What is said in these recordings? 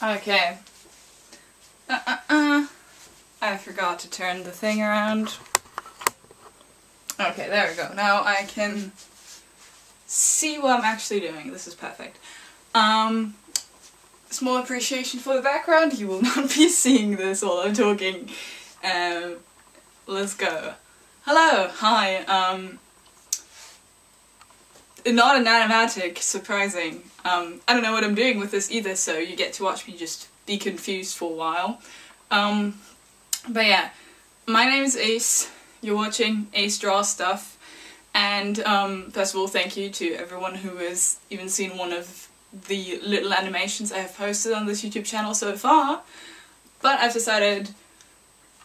Okay. I forgot to turn the thing around. Okay, there we go. Now I can see what I'm actually doing. This is perfect. Small appreciation for the background. You will not be seeing this while I'm talking. Let's go. Hello, hi. Not an animatic, surprising. I don't know what I'm doing with this either, so you get to watch me just be confused for a while. But yeah, my name is Ace. You're watching Ace Draw Stuff, and first of all, thank you to everyone who has even seen one of the little animations I have posted on this YouTube channel so far. But I've decided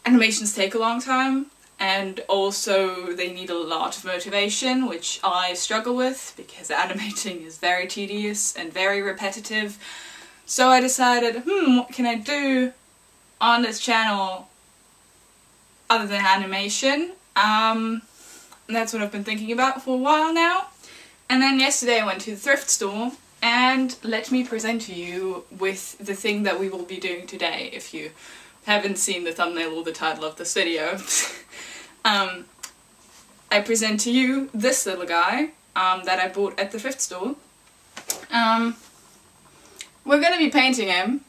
animations take a long time, and also they need a lot of motivation, which I struggle with because animating is very tedious and very repetitive. So I decided, what can I do on this channel other than animation? And that's what I've been thinking about for a while now. And then yesterday I went to the thrift store, and let me present to you with the thing that we will be doing today, if you haven't seen the thumbnail or the title of this video. I present to you this little guy that I bought at the thrift store. We're gonna be painting him.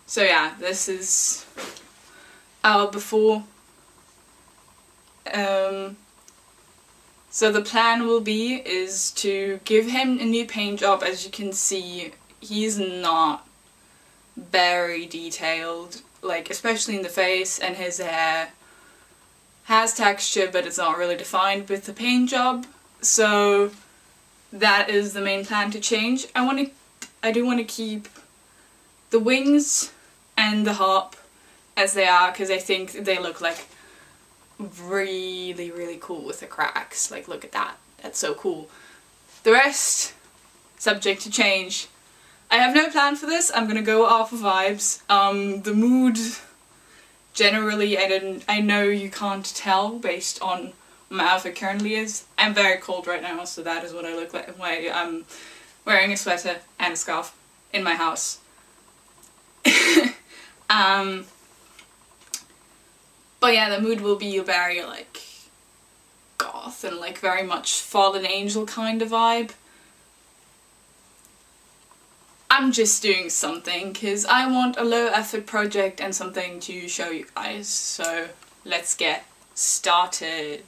So yeah, this is our before. So the plan will be is to give him a new paint job. As you can see, he's not very detailed, like especially in the face, and his hair has texture but it's not really defined with the paint job. So that is the main plan to change. I do want to keep the wings and the harp as they are, because I think they look like really cool with the cracks. Like, look at that. That's so cool. The rest, subject to change. I have no plan for this. I'm gonna go off of vibes. The mood, generally, I know you can't tell based on what my outfit currently is. I'm very cold right now, so that is what I look like. I'm wearing a sweater and a scarf in my house. But yeah, the mood will be very like goth and like very much fallen angel kind of vibe. I'm just doing something because I want a low effort project and something to show you guys. So let's get started.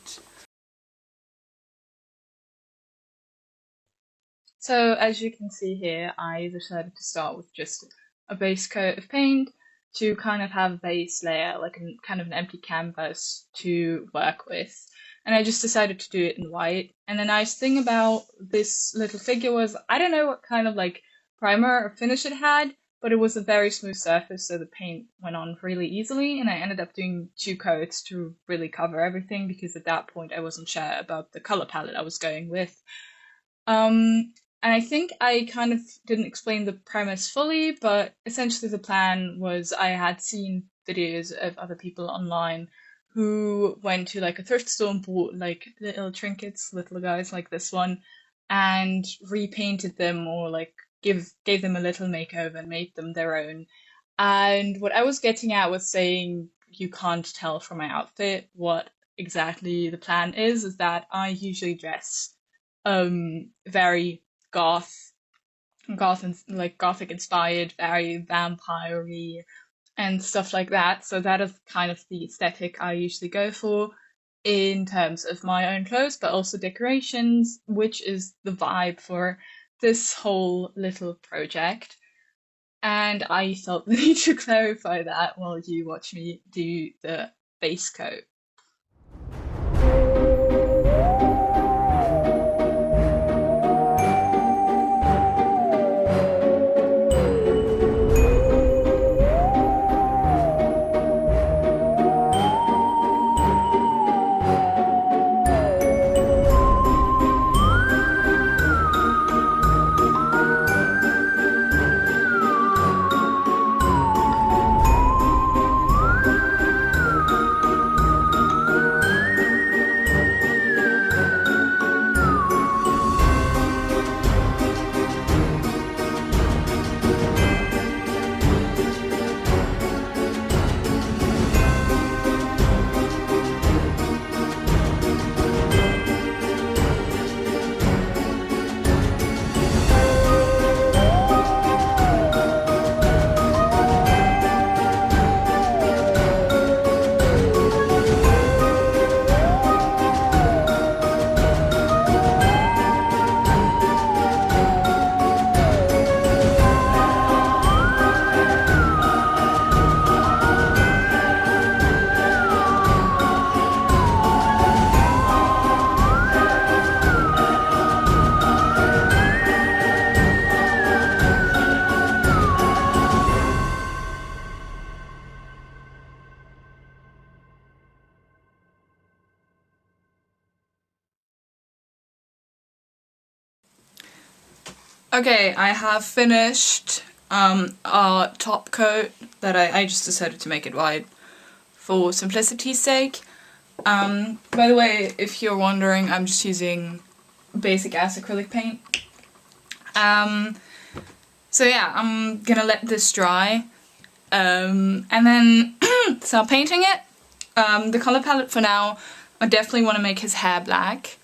So as you can see here, I decided to start with just a base coat of paint to kind of have a base layer, like kind of an empty canvas to work with. And I just decided to do it in white. And the nice thing about this little figure was, I don't know what kind of like primer or finish it had, but it was a very smooth surface, so the paint went on really easily, and I ended up doing 2 coats to really cover everything, because at that point I wasn't sure about the color palette I was going with. And I think I kind of didn't explain the premise fully, but essentially the plan was I had seen videos of other people online who went to like a thrift store and bought like little trinkets, little guys like this one, and repainted them, or like gave them a little makeover and made them their own. And what I was getting at with saying you can't tell from my outfit what exactly the plan is that I usually dress very goth and like gothic inspired, very vampire-y and stuff like that. So that is kind of the aesthetic I usually go for in terms of my own clothes, but also decorations, which is the vibe for this whole little project. And I felt the need to clarify that while you watch me do the base coat. Okay, I have finished our top coat that I just decided to make it white for simplicity's sake. By the way, if you're wondering, I'm just using basic ass acrylic paint. So yeah, I'm gonna let this dry, and then start painting it. The color palette for now, I definitely want to make his hair black.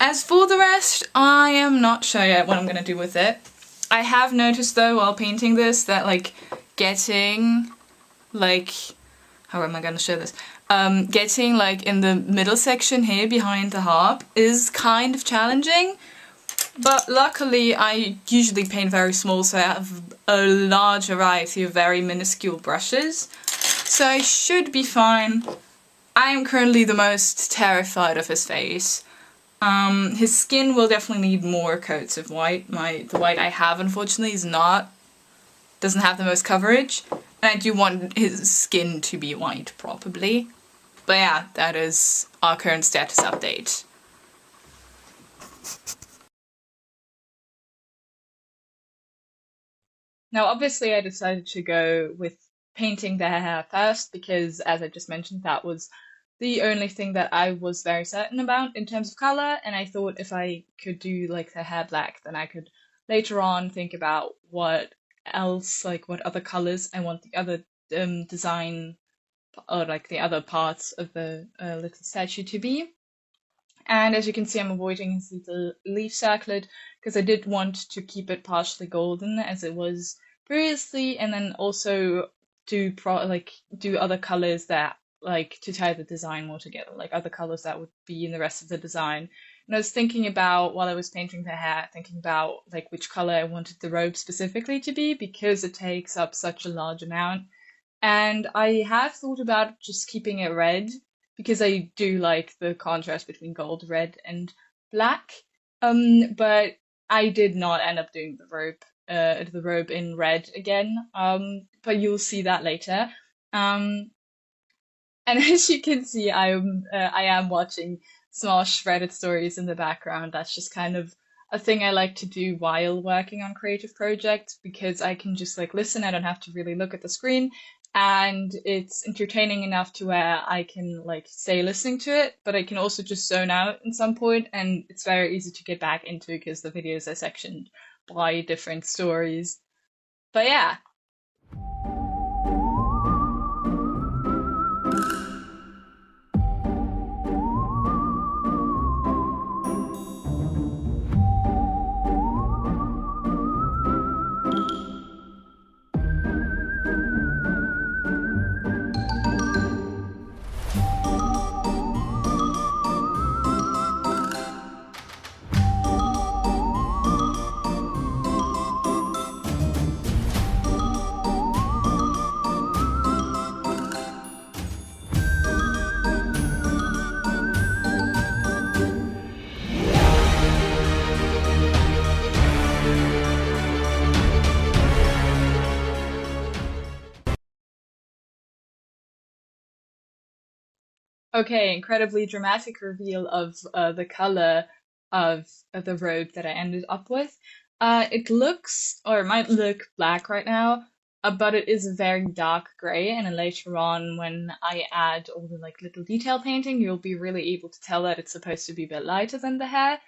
As for the rest, I am not sure yet what I'm gonna do with it. I have noticed though while painting this that like getting like, how am I gonna show this? Getting like in the middle section here behind the harp is kind of challenging. But luckily I usually paint very small, so I have a large variety of very minuscule brushes. So I should be fine. I am currently the most terrified of his face. His skin will definitely need more coats of white. The white I have unfortunately doesn't have the most coverage. And I do want his skin to be white probably. But yeah, that is our current status update. Now obviously I decided to go with painting the hair first because, as I just mentioned, that was the only thing that I was very certain about in terms of color, and I thought if I could do like the hair black, then I could later on think about what else, like what other colors I want the other design or like the other parts of the little statue to be. And as you can see, I'm avoiding his little leaf circlet because I did want to keep it partially golden as it was previously, and then also do other colors that like to tie the design more together, like other colors that would be in the rest of the design. And I was thinking about, while I was painting the hair, thinking about like which color I wanted the robe specifically to be because it takes up such a large amount. And I have thought about just keeping it red because I do like the contrast between gold, red, and black. But I did not end up doing the robe in red again. But you'll see that later. And as you can see, I am watching small shredded stories in the background. That's just kind of a thing I like to do while working on creative projects because I can just like listen. I don't have to really look at the screen, and it's entertaining enough to where I can like stay listening to it, but I can also just zone out at some point, and it's very easy to get back into because the videos are sectioned by different stories. But yeah. Okay, incredibly dramatic reveal of the color of the robe that I ended up with. It looks, or it might look black right now, but it is a very dark gray, and then later on when I add all the like little detail painting, you'll be really able to tell that it's supposed to be a bit lighter than the hair,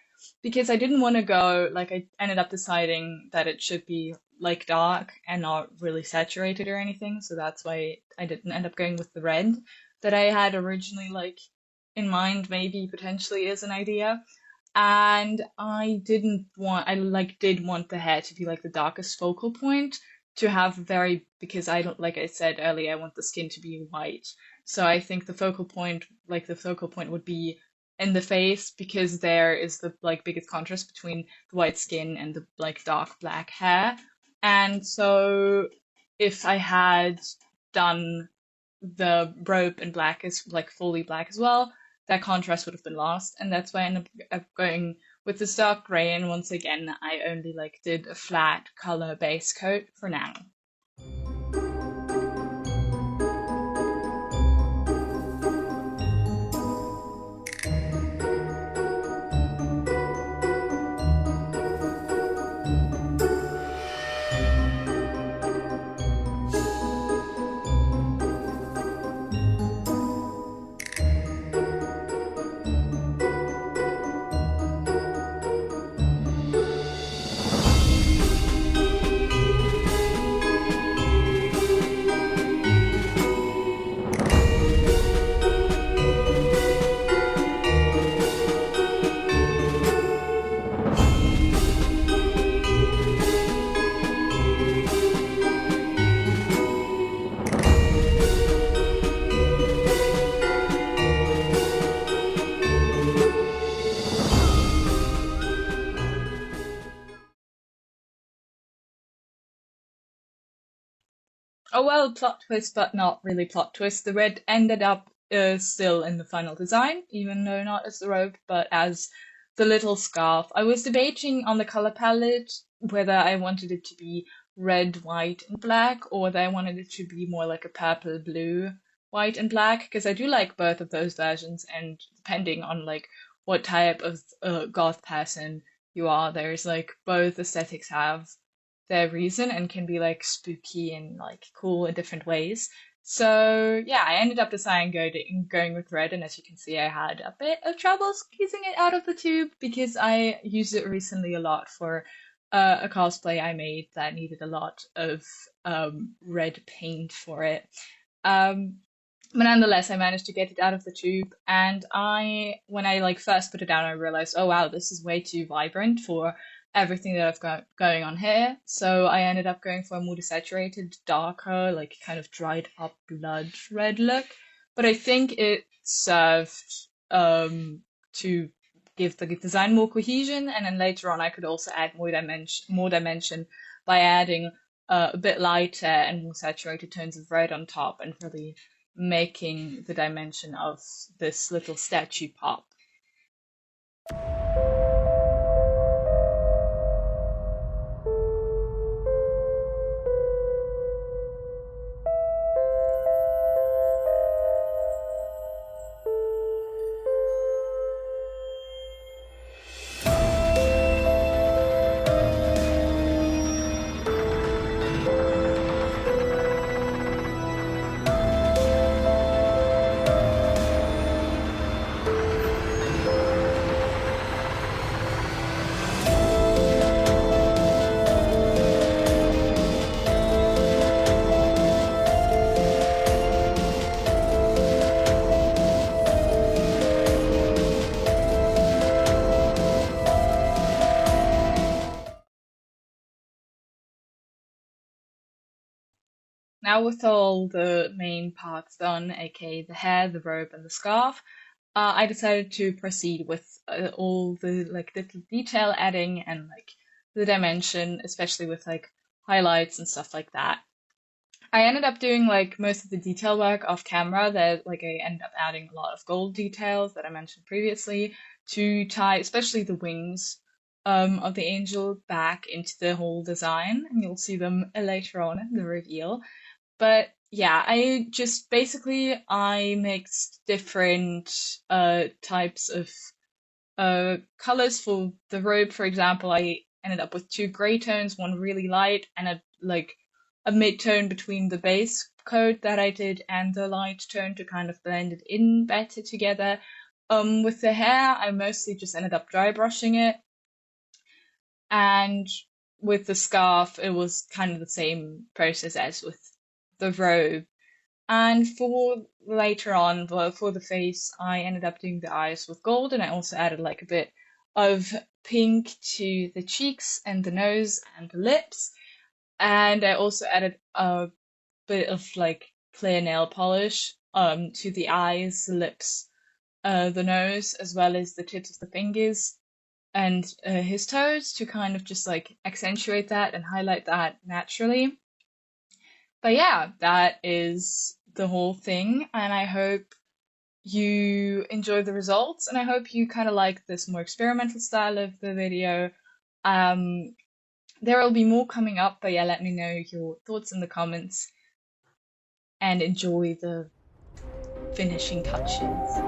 because I didn't want to go, like I ended up deciding that it should be like dark and not really saturated or anything, so that's why I didn't end up going with the red that I had originally like in mind, maybe potentially as an idea. And I did want the hair to be like the darkest focal point to have because I don't, like I said earlier, I want the skin to be white. So I think the focal point would be in the face because there is the like biggest contrast between the white skin and the like dark black hair. And so if I had done the robe in black is like fully black as well, that contrast would have been lost, and that's why I ended up going with this dark gray, and once again I only like did a flat color base coat for now. Oh well, plot twist, but not really plot twist. The red ended up still in the final design, even though not as the robe, but as the little scarf. I was debating on the color palette whether I wanted it to be red, white, and black, or whether I wanted it to be more like a purple, blue, white, and black, because I do like both of those versions, and depending on like what type of goth person you are, there's like both aesthetics have their reason and can be like spooky and like cool in different ways. So yeah, I ended up deciding going with red, and as you can see, I had a bit of trouble squeezing it out of the tube because I used it recently a lot for a cosplay I made that needed a lot of red paint for it. Um, but nonetheless, I managed to get it out of the tube, and when I like first put it down, I realized, oh wow, this is way too vibrant for everything that I've got going on here. So I ended up going for a more desaturated, darker, like kind of dried up blood red look. But I think it served to give the design more cohesion, and then later on I could also add more dimension by adding a bit lighter and more saturated tones of red on top, and really making the dimension of this little statue pop. Now with all the main parts done, aka the hair, the robe, and the scarf, I decided to proceed with all the like little detail adding and like the dimension, especially with like highlights and stuff like that. I ended up doing like most of the detail work off camera. That like I ended up adding a lot of gold details that I mentioned previously to tie, especially the wings of the angel back into the whole design, and you'll see them later on in the reveal. But yeah, I mixed different types of colors for the robe. For example, I ended up with two gray tones, one really light and a mid-tone between the base coat that I did and the light tone to kind of blend it in better together. With the hair, I mostly just ended up dry brushing it, and with the scarf, it was kind of the same process as with the robe. And for later on, for the face, I ended up doing the eyes with gold, and I also added like a bit of pink to the cheeks and the nose and the lips. And I also added a bit of like clear nail polish to the eyes, the lips, the nose, as well as the tips of the fingers and his toes to kind of just like accentuate that and highlight that naturally. But yeah, that is the whole thing, and I hope you enjoy the results, and I hope you kind of like this more experimental style of the video. There will be more coming up, but yeah, let me know your thoughts in the comments and enjoy the finishing touches.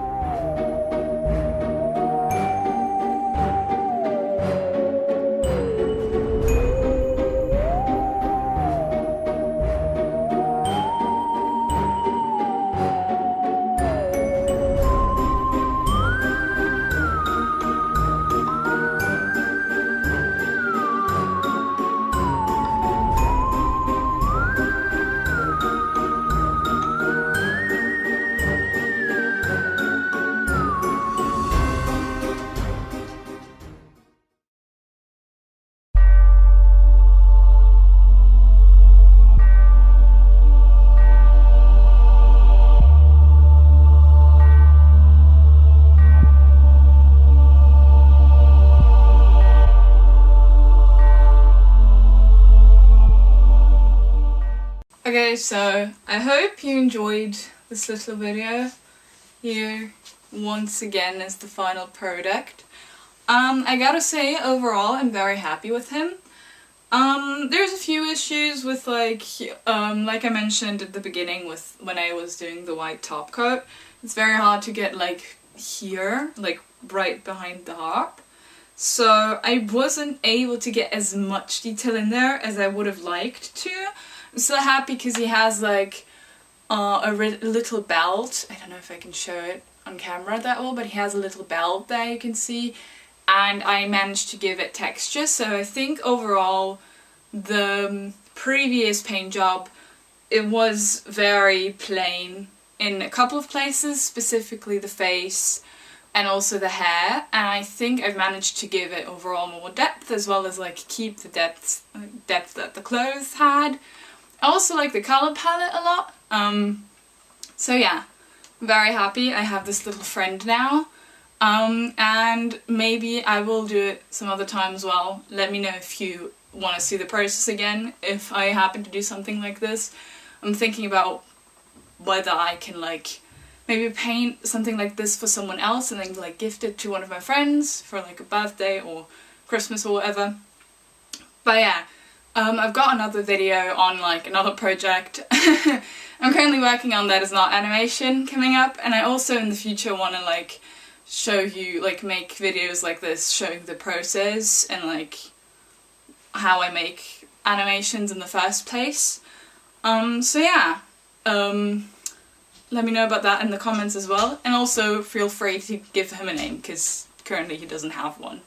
Okay, so I hope you enjoyed this little video. Here, once again, is the final product. I gotta say, overall, I'm very happy with him. There's a few issues with like I mentioned at the beginning with when I was doing the white top coat. It's very hard to get like here, like right behind the harp. So I wasn't able to get as much detail in there as I would have liked to. I'm still happy because he has like a little belt. I don't know if I can show it on camera that well, but he has a little belt there you can see. And I managed to give it texture, so I think overall the previous paint job, it was very plain in a couple of places, specifically the face and also the hair, and I think I've managed to give it overall more depth as well as like keep the depth that the clothes had. I also like the colour palette a lot, so yeah, I'm very happy I have this little friend now. And maybe I will do it some other time as well. Let me know if you want to see the process again, if I happen to do something like this. I'm thinking about whether I can like maybe paint something like this for someone else and then like gift it to one of my friends for like a birthday or Christmas or whatever. But yeah, I've got another video on like another project I'm currently working on that is not animation coming up, and I also in the future want to like show you, like make videos like this showing the process and like how I make animations in the first place. So yeah, let me know about that in the comments as well, and also feel free to give him a name because currently he doesn't have one.